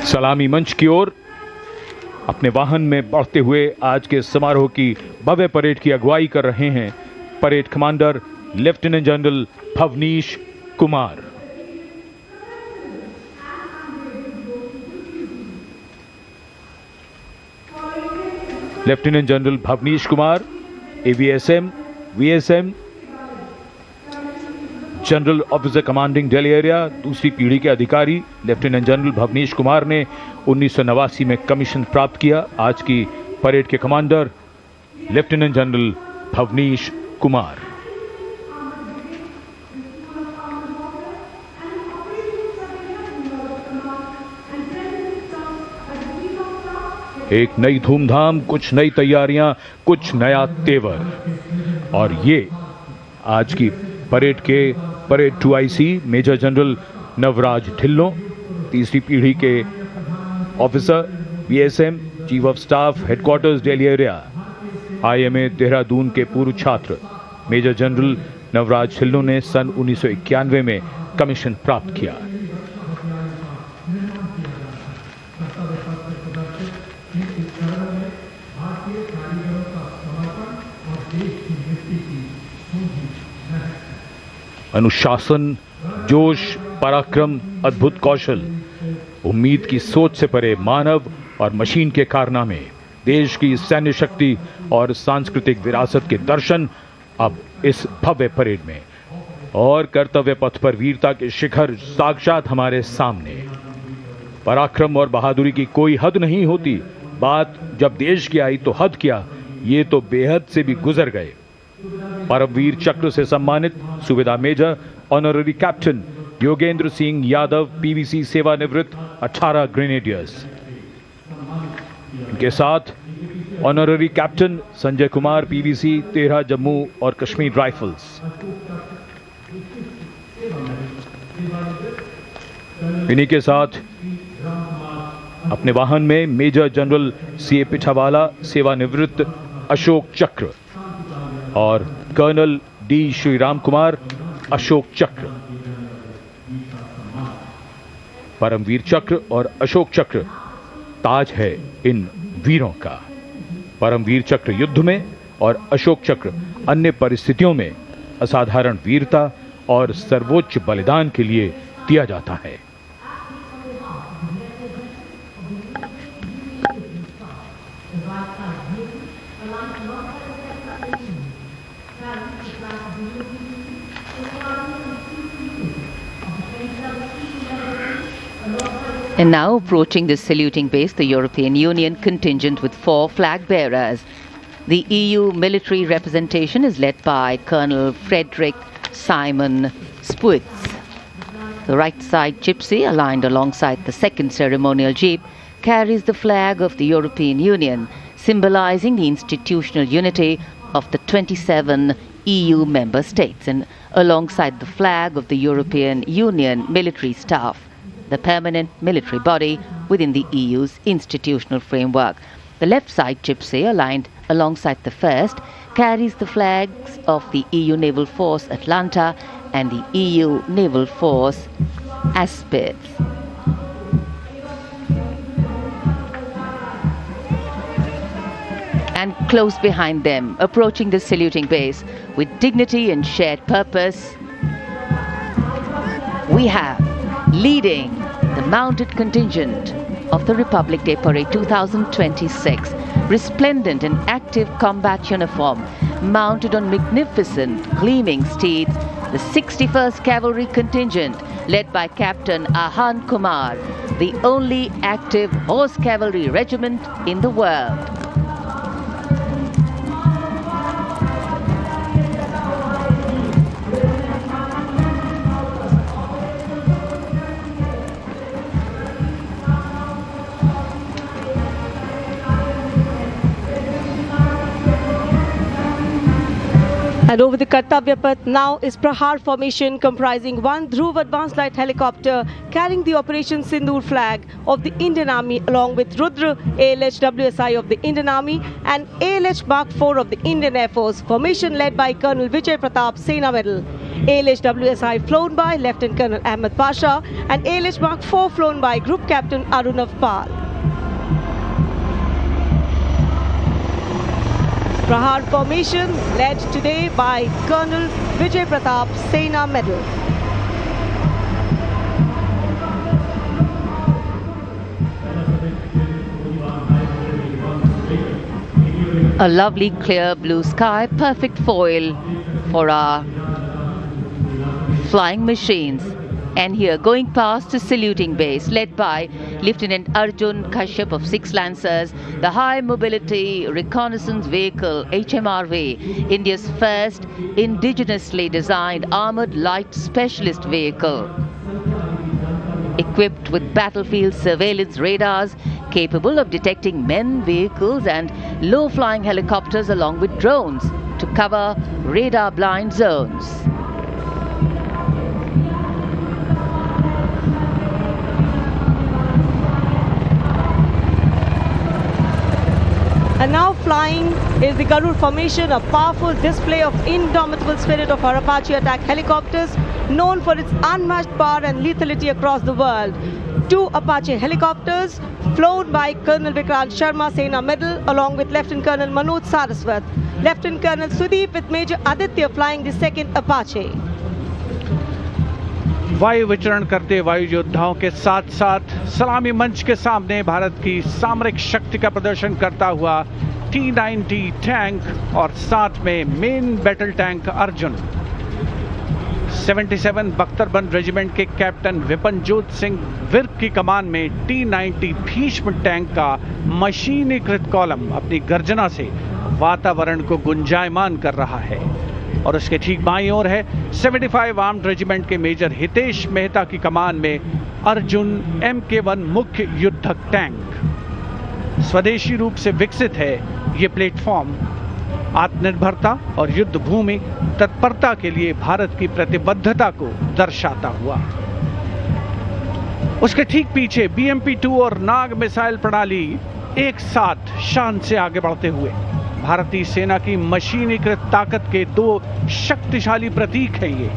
सलामी मंच की ओर अपने वाहन में बढ़ते हुए आज के समारोह की भव्य परेड की अगुवाई कर रहे हैं parade commander lieutenant general Bhavnish Kumar. Lieutenant general Bhavnish Kumar AVSM VSM general officer commanding Delhi area दूसरी पीढ़ी के अधिकारी लेफ्टिनेंट जनरल भवनीश कुमार ने 1989 में कमीशन प्राप्त किया। आज की परेड के commander lieutenant general Bhavnish Kumar. एक नई धूमधाम, कुछ नई तैयारियां, कुछ नया तेवर। और ये आज की परेड के parade 2IC major general Navraj Dhillon, तीसरी पीढ़ी के officer BSM chief of staff headquarters Delhi area IMA Dehradun के पूर्व छात्र मेजर जनरल नवराज ढिल्लों ने सन 1991 में कमीशन प्राप्त किया। अनुशासन, जोश, पराक्रम, अद्भुत कौशल, उम्मीद की सोच से परे मानव और मशीन के कारनामे, देश की सैन्य शक्ति और सांस्कृतिक विरासत के दर्शन अब इस भव्य परेड में। और कर्तव्य पथ पर वीरता के शिखर साक्षात हमारे सामने। पराक्रम और बहादुरी की कोई हद नहीं होती। बात जब देश की आई तो हद क्या, ये तो बेहद से भी गुजर गए। परमवीर चक्र से सम्मानित subedar major honorary captain Yogendra Singh Yadav PVC सेवानिवृत्त 18 ग्रेनेडियर्स। इनके साथ honorary captain Sanjay Kumar PVC 13 Jammu और कश्मीर राइफल्स। इन्हीं के साथ अपने वाहन में मेजर जनरल CA पिठावाला सेवानिवृत्त अशोक चक्र और कर्नल D श्रीराम कुमार अशोक चक्र। परमवीर चक्र और अशोक चक्र ताज है इन वीरों का। परमवीर चक्र युद्ध में और अशोक चक्र अन्य परिस्थितियों में असाधारण वीरता और सर्वोच्च बलिदान के लिए दिया जाता है। And now approaching the saluting base, the European Union contingent with 4 flag bearers. The EU military representation is led by Colonel Frederick Simon Spuitz. The right side gypsy, aligned alongside the second ceremonial jeep, carries the flag of the European Union, symbolizing the institutional unity of the 27 EU member states, and alongside the flag of the European Union military staff, the permanent military body within the EU's institutional framework. The left side gypsy, aligned alongside the first, carries the flags of the EU Naval Force Atlanta and the EU Naval Force Aspid. And close behind them, approaching the saluting base with dignity and shared purpose, we have leading the mounted contingent of the Republic Day Parade 2026, resplendent in active combat uniform, mounted on magnificent gleaming steeds, the 61st Cavalry Contingent, led by Captain Ahan Kumar, the only active horse cavalry regiment in the world. And over the Kartavya Path now is Prahar formation, comprising one Dhruv advanced light helicopter carrying the Operation Sindoor flag of the Indian Army, along with Rudra ALH WSI of the Indian Army and ALH Mark 4 of the Indian Air Force. Formation led by Colonel Vijay Pratap, Sena Medal. ALH WSI flown by Lieutenant Colonel Ahmed Pasha and ALH Mark 4 flown by Group Captain Arunav Pal. Prahar formation led today by Colonel Vijay Pratap, Sena Medal. A lovely clear blue sky, perfect foil for our flying machines. And here, going past the saluting base, led by Lieutenant Arjun Kashyap of 6 Lancers, the High Mobility Reconnaissance Vehicle, HMRV, India's first indigenously designed armoured light specialist vehicle. Equipped with battlefield surveillance radars, capable of detecting men, vehicles and low-flying helicopters along with drones to cover radar-blind zones. And now flying is the Garud formation, a powerful display of indomitable spirit of our Apache attack helicopters, known for its unmatched power and lethality across the world. 2 Apache helicopters flown by Colonel Vikrant Sharma, Sena Medal, along with Lieutenant Colonel Manoj Saraswat. Lieutenant Colonel Sudeep with Major Aditya flying the 2nd Apache. वायु विचरण करते वायु योद्धाओं के साथ साथ सलामी मंच के सामने भारत की सामरिक शक्ति का प्रदर्शन करता हुआ T-90 टैंक और साथ में मेन बैटल टैंक अर्जुन। 77 बख्तरबंद रेजिमेंट के कैप्टन विपनजोत सिंह विर्क की कमान में T-90 भीष्म टैंक का मशीनीकृत कॉलम अपनी गर्जना से वातावरण को गुंजायमान कर रहा है। और उसके ठीक बाईं ओर है 75 आर्म्ड रेजिमेंट के मेजर हितेश मेहता की कमान में अर्जुन MK1 मुख्य युद्धक टैंक। स्वदेशी रूप से विकसित है ये प्लेटफॉर्म आत्मनिर्भरता और युद्ध भूमि तत्परता के लिए भारत की प्रतिबद्धता को दर्शाता हुआ। उसके ठीक पीछे BMP-2 और नाग मिसाइल प्रणाली एक साथ शान से आगे बढ़ते हुए भारतीय सेना की मशीनीकृत ताकत के 2 शक्तिशाली प्रतीक हैं ये।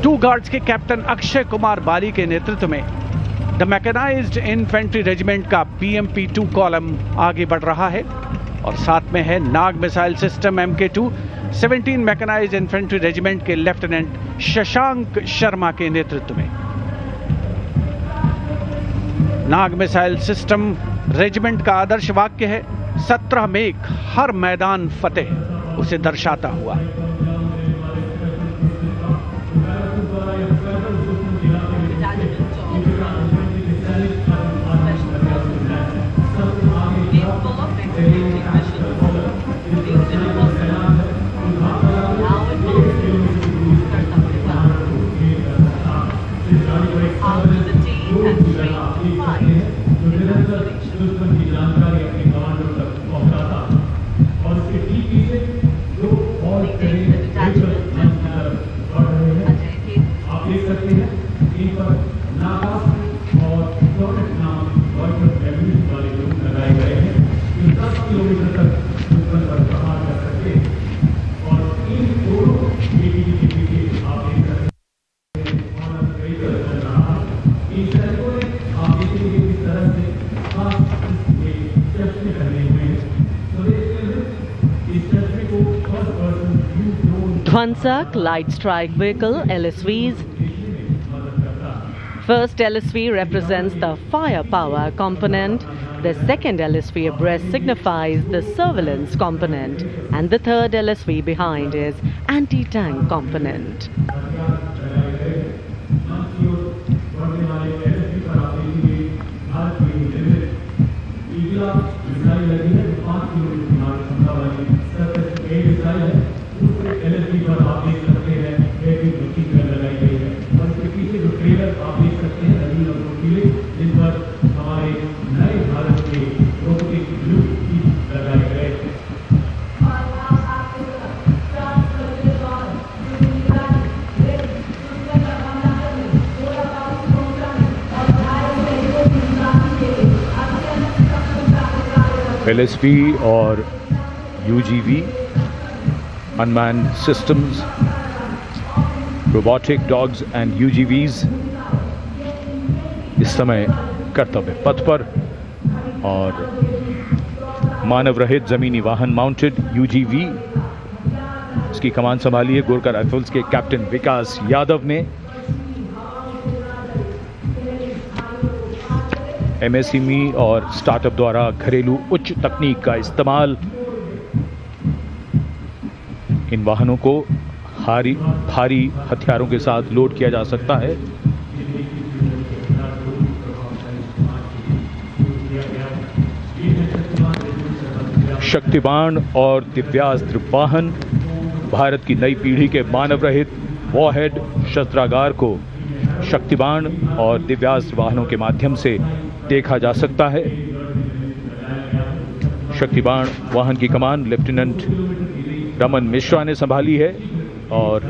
2 गार्ड्स के कैप्टन अक्षय कुमार बाली के नेतृत्व में द मैकेनाइज्ड इन्फेंट्री रेजिमेंट का BMP-2 कॉलम आगे बढ़ रहा है और साथ में है Nag missile system MK2 17 mechanised infantry regiment के लेफ्टिनेंट शशांक शर्मा के नेतृत्व में। नाग मिसाइल सिस्टम रेजिमेंट का आदर्श वाक्य है 17 मेघ हर मैदान फतेह, उसे दर्शाता हुआ। Dwansak Light Strike Vehicle LSVs. First LSV represents the firepower component, the second LSV abreast signifies the surveillance component, and the third LSV behind is anti-tank component. LSP और UGV unmanned systems, robotic dogs and UGVs इस समय कर्तव्य पथ पर, और मानव रहित जमीनी वाहन माउंटेड UGV, इसकी कमान संभाली है गोरखा राइफल्स के कैप्टन विकास यादव ने। MSME और स्टार्टअप द्वारा घरेलू उच्च तकनीक का इस्तेमाल इन वाहनों को भारी हथियारों के साथ लोड किया जा सकता है। शक्तिबाण और दिव्यास्त्र वाहन, भारत की नई पीढ़ी के मानव रहित वॉरहेड शस्त्रागार को शक्तिबाण और दिव्यास्त्र वाहनों के माध्यम से देखा जा सकता है। शक्तिबाण वाहन की कमान लेफ्टिनेंट रमन मिश्रा ने संभाली है, और